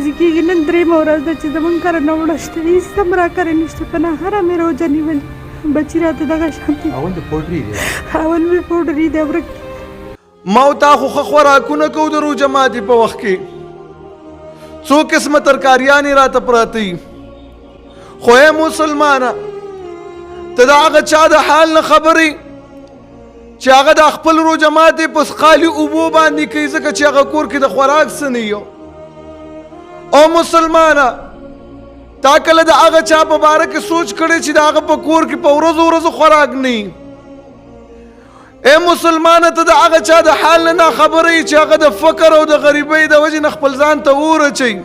ورځې کېږي، نن درېیمه ورځ ده چې زمونږ کره ناوړه شته، هېڅ هم راکړی نشته، په ناهاره مې روژه نیولې. بچي راته دغه شانتې خاوند یې پوډري دی، خاوند مې پوډري دی، ورک ما او تا خو ښه خوراکونه کوو د روژه ماتې په وخت کې، څو قسمه ترکاریانې راته پراته وي، خو ای مسلمانه ته د هغه چا د حال نه خبرې چې هغه د خپل روژه ماتې په خالي اوبو باندې کوي، ځکه چې هغه کور کې د خوراک څه نه یو. او مسلمانه تا کله د هغه چا په باره کې سوچ کړی چې د هغه په کور کې په ورځو ورځو خوراک نه وي؟ ای مسلمانه ته د هغه چا د حال نه خبره یې چې هغه د فقر او د غریبۍ د وجې نه خپل ځان ته اور اچوي.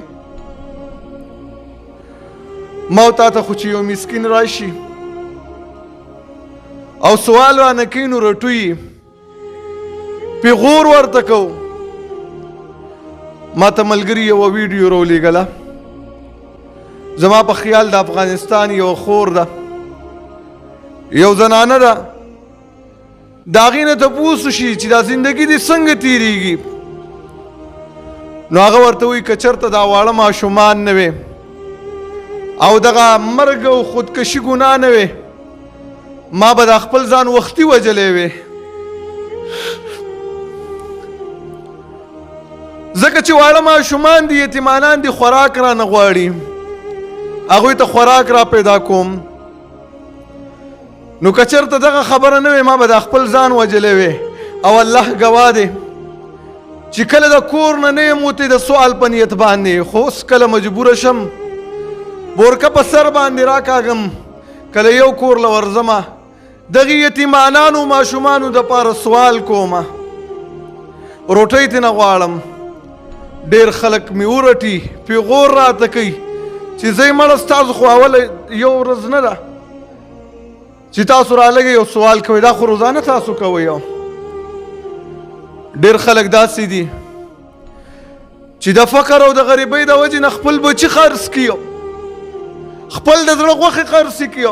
ما او تا ته خو چې یو مسکین راشي او سوال رانه کوي نو رټو یې پیغور ورته کوو. ما ته ملګري یوه ویډیو راولېږله، زما په خیال د افغانستان یو خور ده، یو زنانه ده، د هغې نه تپوس وشي چې دا زندګي دې څنګه تېرېږي. نو هغه ورته وایي که چېرته دا واړه ماشومان نه وې او دغه مرګ او خودکشي ګناه نه وې، ما به دا خپل ځان وختي وجلی وې، ځکه چې واړه ماشومان دي، یتیمانان دي، خوراک رانه غواړي، هغوی ته خوراک را پیدا کوم. نو که چېرته دغه خبره نه وې ما به دا خپل ځان وجلی وې. او الله ګواه دی چې کله د کور نه نه یم وتی د سوال په نیت باندې، خو اوس کله مجبوره شم بورکه په سر باندې راکاږم، کله یو کور له ورځمه دغې یتیمانانو ماشومانو دپاره سوال کومه، روټۍ ترېنه غواړم. ډېر خلک مې ورټي، پیغور راته کوي چې زه مړه ستاسو خو اوله یو ورځ نه ده چې تاسو رالګئ او سوال کوئ، دا خو روزانه تاسو کوئ. ډېر خلک داسې دي چې د فقر او د غریبۍ د وجې نه خپل بچي خرڅ کړي، خپل د زړه غوښې خرڅ کړي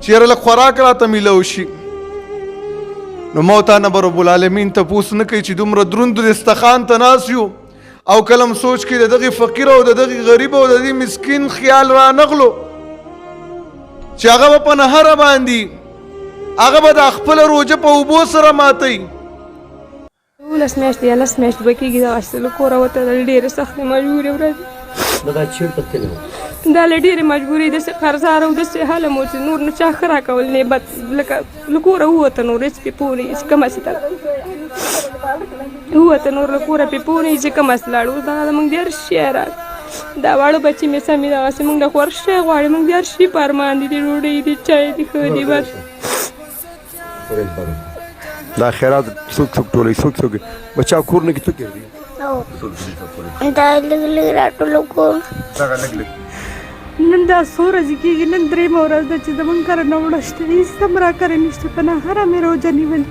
چې یاره لږ خوراک راته میلو شي. نو ما تا نه به رب العالمین تپوس نه کوي چې دومره دروند دسترخوان ته ناست یو او کله م سوچ کې د دغې فقیر او د دغې غریب او د دې مسکین خیال را نغلو چې هغه به په نهره باندې هغه به د خپله روژه په اوبو سره ماتوي. 12 میاشتې یا 10 میاشتې به کېږي دغسې له کوره وتلل، ډېرې سختې مجبورې ورځې، دا چېرته تللی وو؟ دا له ډېرې مجبورۍ داسې قرضدار او داسې حاله مو چې نور نه چا ښه راکول نه بد لکه له کوره ووته، نور هېڅ پې پوه نه یي چې کوم هسې ته ووته، نور له کوره پې پوه نه یي چې کوم هسې لاړو. اوس دغه زموږ د هر شي حیران، دا واړه بچي مې سمې دغسې موږ د خو هر شی غواړي، موږ د هر شي په ارمان دي، د ډوډۍ دي، چای دي، ښه دي، بس. دا خیرات څوک څوک ټولوي؟ څوک څوک بچا کورونه کې څوک دي؟ دا لږ لږ راټولو کوم. نن دا څو ورځې کېږي، نن درېیمه ورځ ده چې زمونږ کره ناوړه شته، هېڅ هم راکړی نشته، په ناهاره مې روژه نیولې.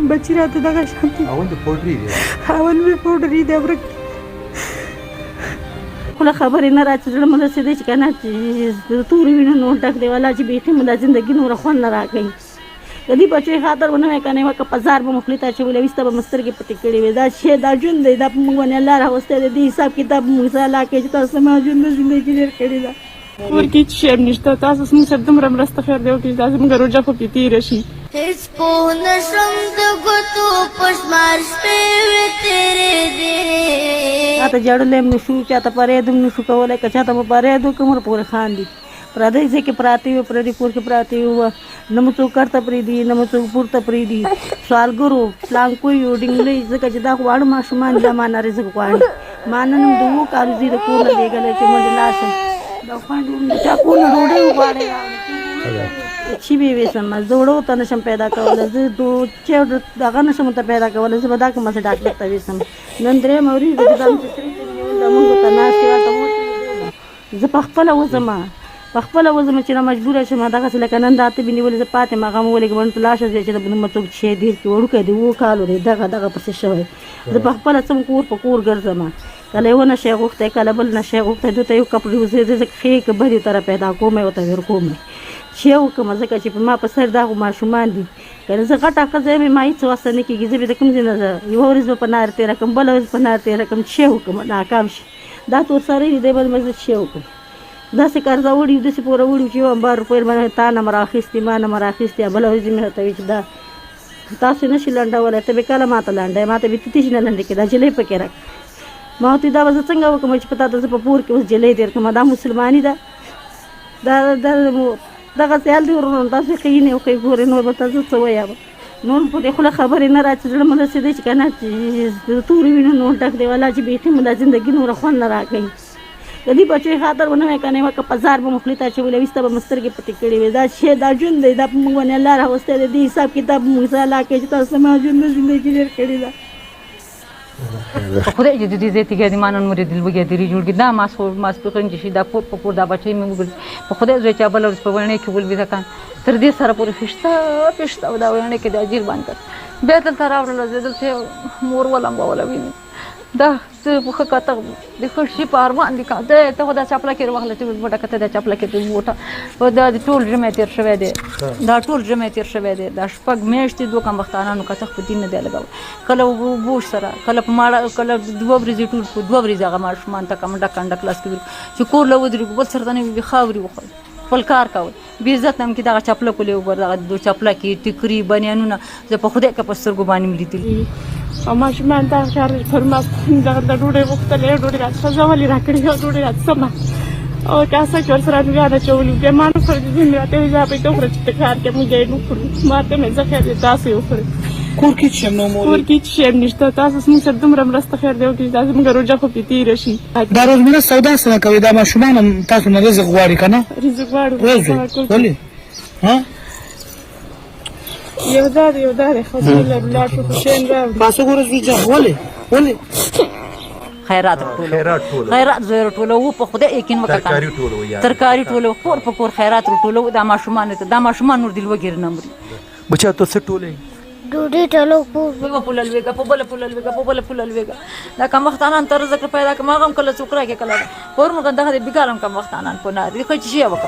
بچي راته دغه شانتې خاوند یې پوډري دی، خاوند مې پوډري دی، ورک خوله خبرې نه را چې زړه مو داسې دی چې که نه چې د تورې وینو نور ډک دی، والله چې بیخي مو دا زندګي نوره خوند نه راکوي. د دې بچو خاطر به نه وی که نه وکه په زار به مو خولې ته اچولې وي، ستا به مو سترګې پټې کړې وي. دا شی دا ژوند دی، دا په موږ باندې الله راوستی دی، دې حساب کتاب موږ سره الله کوي چې تاسو زما ژوند د زندګي ډېر کړې ده. کور کې هېڅ شی هم نشته، تاسو موږ سره دومره مرسته خیر دی وکړي چې دا زموږ روژه خو پرې تېره شي. هېڅ پوه نه شوم د ګوتو په شمار شپې وې تېرې دې، چاته جړلی هم نه شو، چاته پرېد هم نه شو کولی، که چاته به پرېد وکړو عمر پورې خاندي. پردی ځای کې پراته وي، پردي کور کې پراته وي، نه مو څوک کړته پرېږدي، نه مو څوک پورته پرېږدي. سوالګرو پلانکویو ډینګلۍ، ځکه چې دا خو واړه ماشومان دي، دا ما نه رزق غواړي. ما نن هم د 2 کالو زوی د کور نه لېږلی چې منډې لاړ شم، دا خوند د چا کور نه ډوډۍ وغواړئ چې به یې ویسم، زه وړو ته نه شم پیدا کولی، زه چې دغه نه شم ورته پیدا کولی، زه به دا کوم هسې ډاکټر ته ویسم. نن درېیمه ورځ ده چې دا مې سرې ته ونیول، دا مونږ ته ناستې ورته موټې زه په خپله وځم، په خپله وځم چې نه مجبوره شم دغسې لکه نن دا ته مې نیولې، زه پاتې یم، هغه مې ولېږم ورته لاړ شه چې نه څوک شی ډېر کړي، وړوکی دی 2 کالو دی، دغه پسې شوی. زه په خپله څم کور په کور ګرځم، کله یو نشی غوښتی، کله بل نشی غوښتی، دوی ته یو کپړې وزې زه ښې که بدې طرح پیدا کوم ورته ورکوم چې یې وکړم، ځکه چې په ما په سر دا خو ماشومان دي، که نه زه غټه ښځه یم ما هېڅ وسه نه کېږي، زه به د کوم ځای نه یوه ورځ به په نهر تېره کړم، بله ورځ په نهر تېره کړم، چې یې وکړم ناکام شي. دا تور سره دی باندې مزه شی وکړي داسې قرضه وړي داسې پوره وړي چې 2 روپۍ باندې تا نه مې راخیستې ما نه مې راخیستې بله ورځ مې ورته وایي چې دا تاسو نه شي لنډولی ته به کله ما ته لنډوې ما ته به تېتې شي نه لنډې کړې دا جلۍ پکې راکړه ما ورته دا به زه څنګه وکړم چې په تا ته زه په پور کې اوس جلۍ تېر کړم دا مسلماني ده دغه خیال دی ورونو تاسو ښه نه وښیي ګورې نور به تاسو څه وایه نور په دې خوله خبرې نه را چې زړه مې رسېدی چې که نه چې تورې وینو نور ډک دی والله چې بیخي مې دا زندګي نوره خوند نه راکوي د دې بچو خاطر به نه وای که نه وکه په زار به مو خولې ته اچولې ویسته به مو سترګې پټې کړې وې دا شی دا ژوند دی دا په موږ باندې الله راوستی دی دې حساب کتاب موږ سره الله کوي چې تاسو زما ژوند نه زندګي ډېر کړې ده خدای دې دې زیاتې ګادي مانن مری دل وګیا دې جوړ کې دا ماسپخین چې دا پور په پور دا بچي مې وګل په خدای زوی چا بل ورځ په ونه کې ول وې ځکان تر دې سره پورې فشتا دا ونه کې د اجیر باندې بیا دلته راوړل زه دلته مور ولم ولا ویني دا څه په کاته د خشي په ارمان دي کاته ته خدای چپلا کې وغله چې وټه کته د چپلا کې ته وټه او دا ټول جمع تیر شوی دی دا ټول جمع تیر شوی دی دا شپږ میاشتې دوه کم وختانو کته په دین نه دی لګاو کله بوش سره کله په ماړه کله دوه ورځې ټول په دوه ورځې هغه ماشومان ته کم ډک کلاس کې چې کور له ودرې بل سره نه وي خاوري وخل خپل کار کول بې عزت هم کې دغه چپله کولې وګوره دغه دو چپله کې ټیکري بنیانونه زه په خدای که په سترګو باندې مې لیدلي او ماشومان دغه کار پر ما دغه د ډوډۍ غوښتلې ډوډۍ راته ښځه ولې راکړې او ډوډۍ راته سمه او کاسه کې ورسره نوګان اچولي بیا ما نه خورې ځینې راته وایي زه به ته وخوره چې ته کار کې موږ یې نه خورو ما ته مې زه خیر دی تاسو یې وخورئ کور کې څه نو مور کور کې هېڅ شی هم نشته تاسو زموږ سره دومره مرسته خیر دی وکړي دا زموږ روژه خو پرې تېره شي دا روزمره سودا څنګه کوي دا ماشومان هم تاسو نه رزق غواړي که نه رزق غواړو روزو ولې ها یو دا دی ښځې له ولاړ شو خو شی راوړي تاسو ګوره زوی ولې خیرات خیرات زوی راټولو په خدای یقین وکړه ترکاري ټولو کور په کور خیرات راټولو دا ماشومان نور دل وګیر نه مري بچا ته څه ټولې ډوډۍ ټولو په پوله لويګه په بل پوله لويګه دا کوم وختانان تر ذکر پیدا کما غم کله څوک راکې کله ور موږ دغه بیګارم کوم وختانان په نار دي خو چې شی وکړه